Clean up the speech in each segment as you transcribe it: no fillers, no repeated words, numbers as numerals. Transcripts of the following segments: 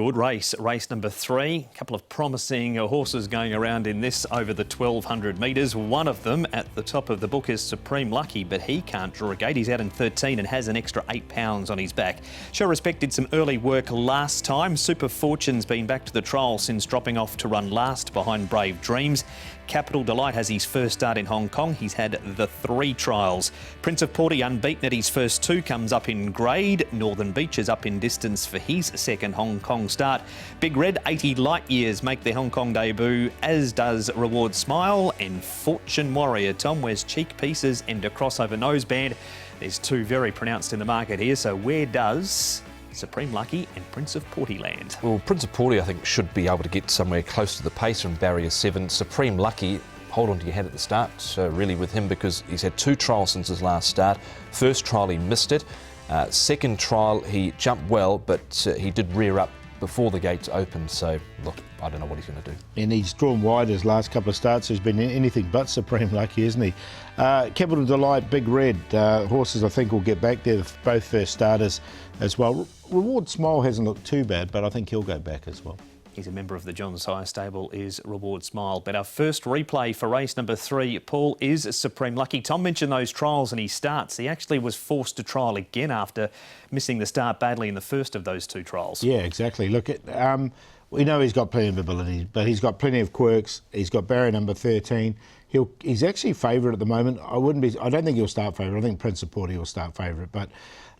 good race. Race number 3. A couple of promising horses going around in this over the 1200 metres. One of them at the top of the book is Supreme Lucky, but he can't draw a gate. He's out in 13 and has an extra £8 on his back. Show Respect did some early work last time. Super Fortune's been back to the trial since dropping off to run last behind Brave Dreams. Capital Delight has his first start in Hong Kong. He's had the 3 trials. Prince of Porty, unbeaten at his first 2, comes up in grade. Northern Beach is up in distance for his second Hong Kong start. Big Red, 80 Light Years make their Hong Kong debut, as does Reward Smile. And Fortune Warrior, Tom, wears cheek pieces and a crossover noseband. There's 2 very pronounced in the market here, so where does Supreme Lucky and Prince of Porty land? Well, Prince of Porty, I think, should be able to get somewhere close to the pace from barrier 7. Supreme Lucky, hold on to your head at the start, really, with him, because he's had 2 trials since his last start. First trial, he missed it. Second trial, he jumped well, but he did rear up before the gates opened. So, look, I don't know what he's going to do. And he's drawn wide his last couple of starts. He's been anything but Supreme Lucky, isn't he? Capital Delight, Big Red. Horses, I think, will get back there, both first starters as well. Reward Smile hasn't looked too bad, but I think he'll go back as well. He's a member of the John Sire stable, is Reward Smile. But our first replay for race number 3, Paul, is Supreme Lucky. Tom mentioned those trials and he starts. He actually was forced to trial again after missing the start badly in the first of those 2 trials. Yeah, exactly. Look, we know he's got plenty of ability, but he's got plenty of quirks. He's got barrier number 13. He's actually favourite at the moment. I don't think he'll start favourite. I think Prince of Porty will start favourite. But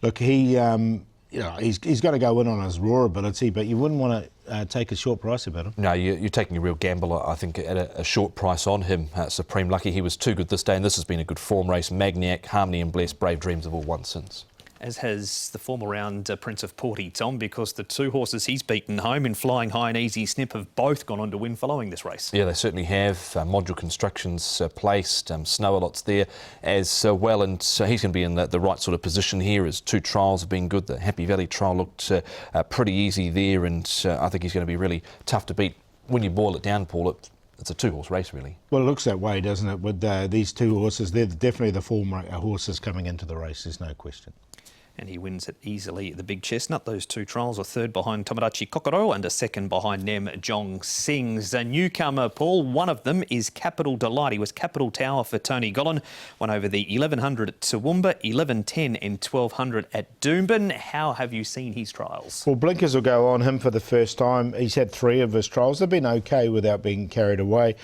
look, he's got to go in on his raw ability, but you wouldn't want to take a short price about him. No, you're taking a real gamble, I think, at a short price on him. Supreme Lucky, he was too good this day, and this has been a good form race. Magniac, Harmony and Bless, Brave Dreams have all won since. As has the form around Prince of Porty, Tom, because the 2 horses he's beaten home in Flying High and Easy Snip have both gone on to win following this race. Yeah, they certainly have. Module Construction's placed, Snow a lot's there as well, and so he's going to be in the right sort of position here, as 2 trials have been good. The Happy Valley trial looked pretty easy there, and I think he's going to be really tough to beat. When you boil it down, Paul, it's a 2-horse race, really. Well, it looks that way, doesn't it? With these 2 horses, they're definitely the form horses coming into the race, there's no question. And he wins it easily, the Big Chestnut. Those 2 trials are 3rd behind Tomodachi Kokoro and a 2nd behind Nem Jong Sings. A newcomer, Paul, one of them is Capital Delight. He was Capital Tower for Tony Gollan, won over the 1100 at Toowoomba, 1110 and 1200 at Doomben. How have you seen his trials? Well, blinkers will go on him for the first time. He's had 3 of his trials. They've been okay without being carried away.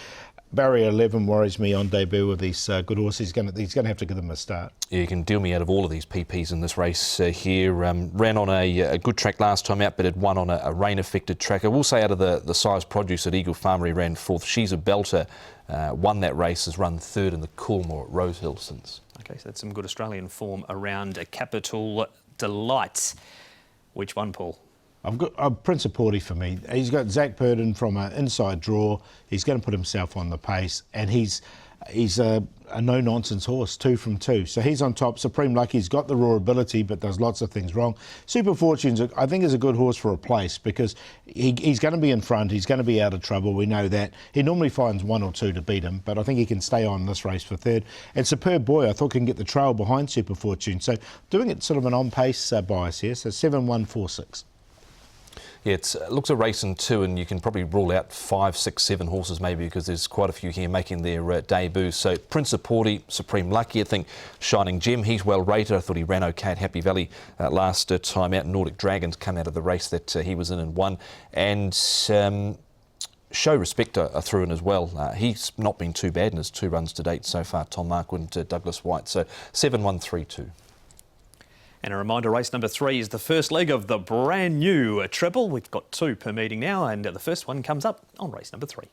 Barrier 11 worries me on debut with these good horses. He's going to have to give them a start. Yeah, you can deal me out of all of these PPs in this race here. Ran on a good track last time out, but had won on a rain-affected track. I will say, out of the size produce at Eagle Farm, he ran 4th. She's a belter. Won that race, has run 3rd in the Coolmore at Rosehill since. OK, so that's some good Australian form around Capital Delight. Which one, Paul? I've got Prince of Porty for me. He's got Zach Purden from an inside draw. He's going to put himself on the pace, and he's a no-nonsense horse, 2 from 2. So he's on top. Supreme Lucky's got the raw ability, but does lots of things wrong. Super Fortunes, I think, is a good horse for a place, because he's going to be in front. He's going to be out of trouble. We know that. He normally finds 1 or 2 to beat him, but I think he can stay on this race for 3rd. And Superb Boy, I thought, can get the trail behind Super Fortune. So doing it sort of an on-pace bias here. So 7-1-4-6. Yeah, it looks a race in 2, and you can probably rule out 5, 6, 7 horses maybe, because there's quite a few here making their debut. So Prince of Porty, Supreme Lucky, I think Shining Gem, he's well rated. I thought he ran okay at Happy Valley last time out. Nordic Dragons come out of the race that he was in and won. And Show Respect are through in as well. He's not been too bad in his 2 runs to date so far, Tom Marquand, Douglas White. So 7-1-3-2. And a reminder, race number 3 is the first leg of the brand new treble. We've got 2 per meeting now, and the first one comes up on race number 3.